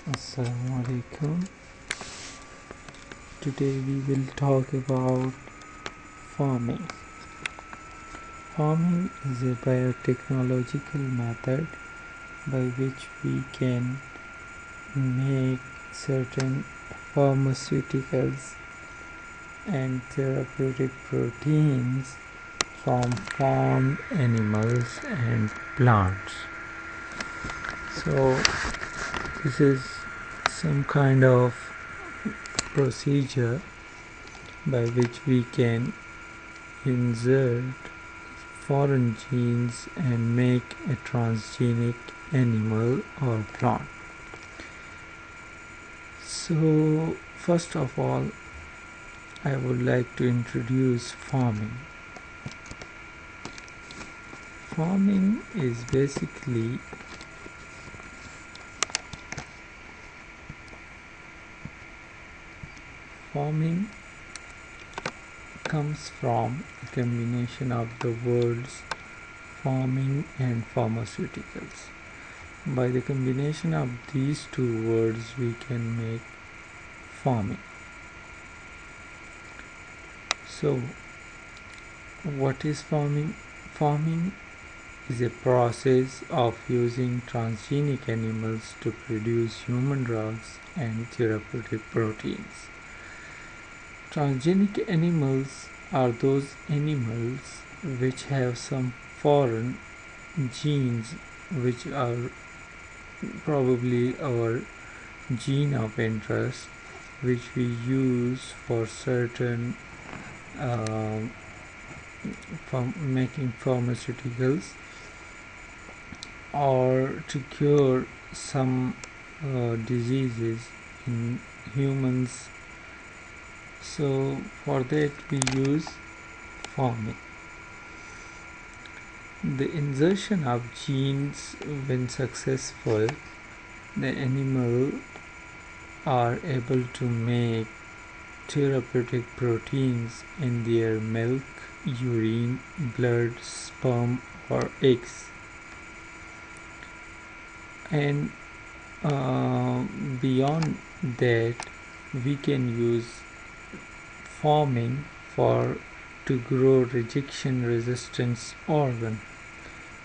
Assalamualaikum. Today we will talk about farming. Farming is a biotechnological method by which we can make certain pharmaceuticals and therapeutic proteins from farmed animals and plants. So this is some kind of procedure by which we can insert foreign genes and make a transgenic animal or plant. So first of all, I would like to introduce farming. Farming is basically farming comes from a combination of the words farming and pharmaceuticals. By the combination of these two words, we can make farming. So, what is farming? Farming is a process of using transgenic animals to produce human drugs and therapeutic proteins. Transgenic animals are those animals which have some foreign genes which are probably our gene of interest, which we use for certain making pharmaceuticals or to cure some diseases in humans. So for that we use farming. The insertion of genes, when successful, the animal are able to make therapeutic proteins in their milk, urine, blood, sperm or eggs. And beyond that, we can use farming to grow rejection resistant organ.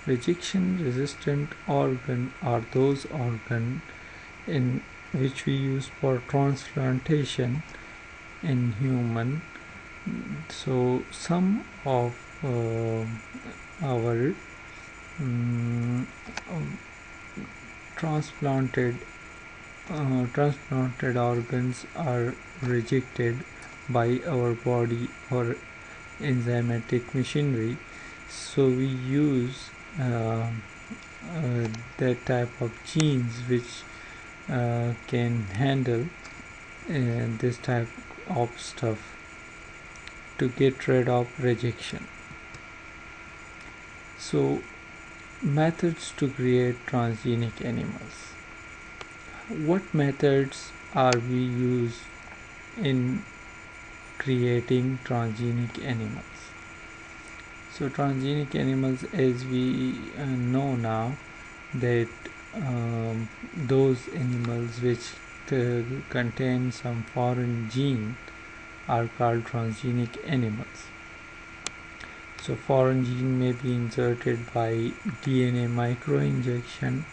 Rejection resistant organ are those organs in which we use for transplantation in human. So some of our transplanted organs are rejected by our body or enzymatic machinery, so we use that type of genes which can handle this type of stuff to get rid of rejection. So methods to create transgenic animals. What methods are we use in creating transgenic animals? So transgenic animals, as we know now, that those animals which contain some foreign gene are called transgenic animals. So foreign gene may be inserted by DNA microinjection,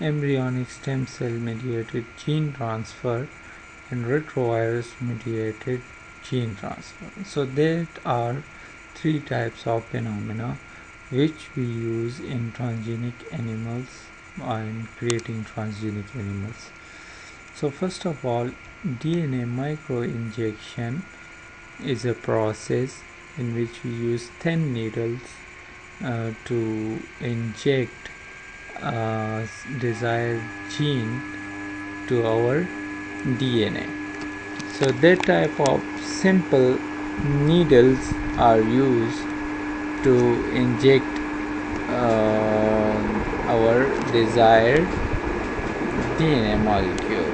embryonic stem cell mediated gene transfer and retrovirus mediated gene transfer. So there are three types of phenomena which we use in transgenic animals and creating transgenic animals. So first of all, DNA microinjection is a process in which we use thin needles to inject desired gene to our DNA. So that type of simple needles are used to inject our desired DNA molecule.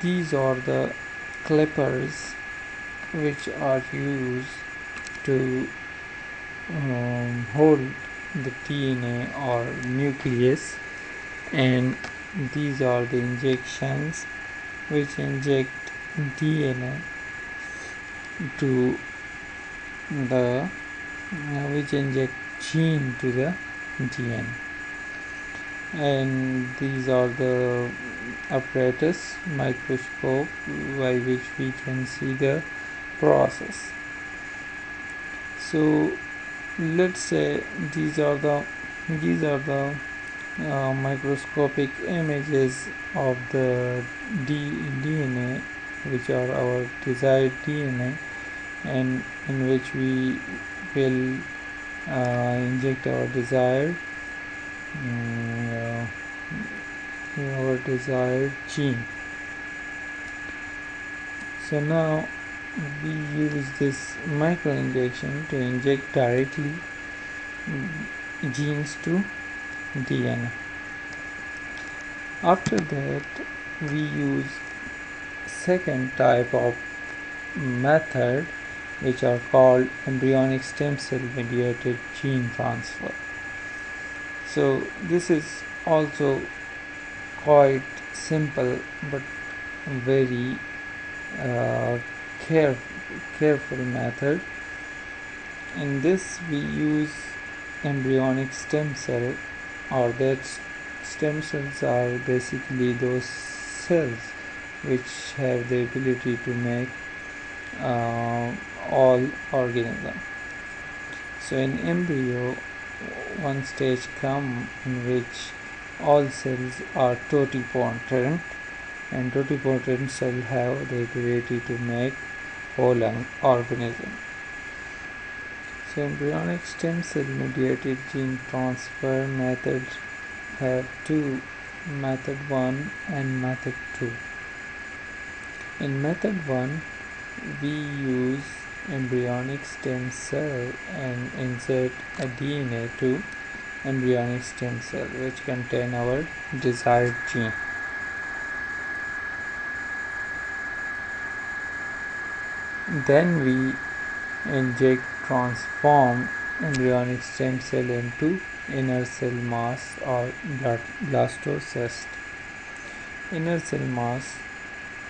These are the clippers which are used to hold the DNA or nucleus and these are the injections which inject DNA to the which inject gene to the DNA, and these are the apparatus microscope by which we can see the process. So let's say these are the microscopic images of the DNA, which are our desired DNA, and in which we will inject our desired gene. So now we use this micro injection to inject directly genes to DNA. After that, we use second type of method, which are called embryonic stem cell mediated gene transfer. So this is also quite simple but very careful method. In this we use embryonic stem cell, or that stem cells are basically those cells which have the ability to make all organisms. So in embryo, one stage comes in which all cells are totipotent, and totipotent cells have the ability to make whole organism. So embryonic stem cell mediated gene transfer methods have two: method 1 and method 2. In method 1, we use embryonic stem cell and insert a DNA to embryonic stem cell which contain our desired gene. Then we transform embryonic stem cell into inner cell mass or blastocyst. Inner cell mass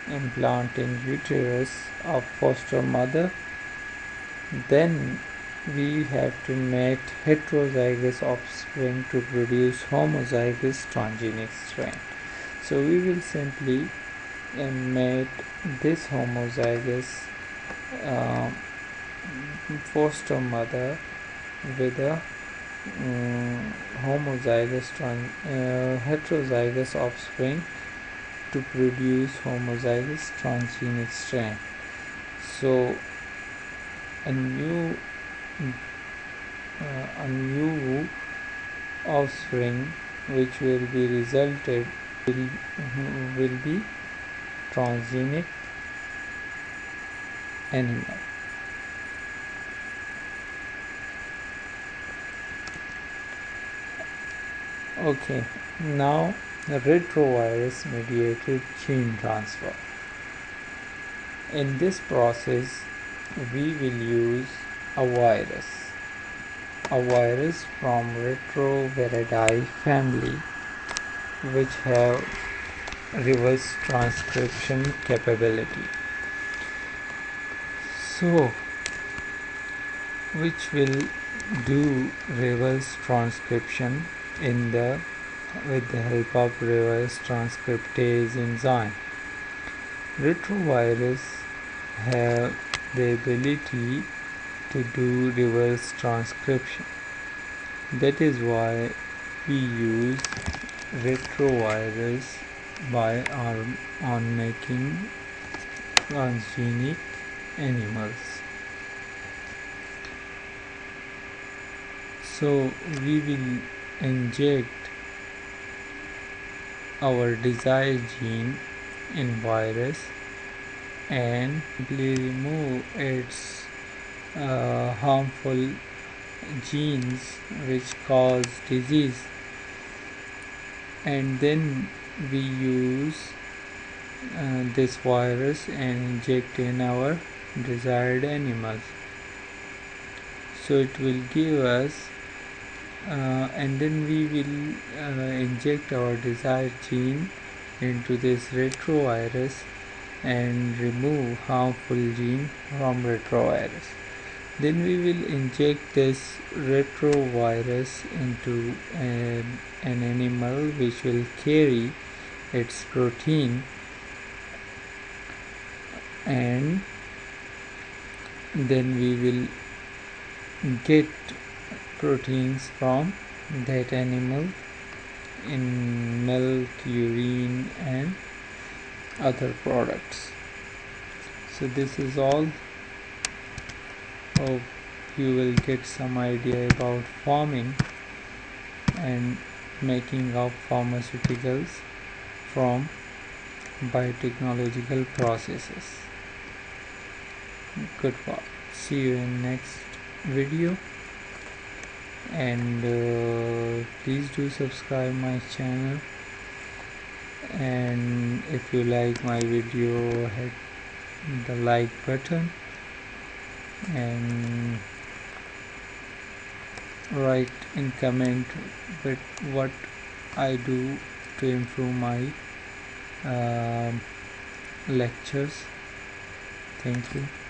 implant in uterus of foster mother. Then we have to mate heterozygous offspring to produce homozygous transgenic strain. So we will simply mate this homozygous foster mother with a homozygous heterozygous offspring to produce homozygous transgenic strain. So a new offspring which will be resulted will be transgenic animal. Okay, now the retrovirus mediated gene transfer. In this process, we will use a virus from Retroviridae family, which have reverse transcription capability. So, which will do reverse transcription with the help of reverse transcriptase enzyme. Retrovirus have the ability to do reverse transcription. That is why we use retrovirus on making transgenic animals. So we will inject our desired gene in virus and remove its harmful genes which cause disease, and then we use this virus and inject in our desired animals. So it will give us and then we will inject our desired gene into this retrovirus and remove harmful gene from retrovirus. Then we will inject this retrovirus into an animal which will carry its protein, and then we will get proteins from that animal in milk, urine and other products. So this is all. Hope you will get some idea about farming and making of pharmaceuticals from biotechnological processes. Goodbye. See you in next video, and please do subscribe my channel, and if you like my video, hit the like button and write in comment with what I do to improve my lectures. Thank you.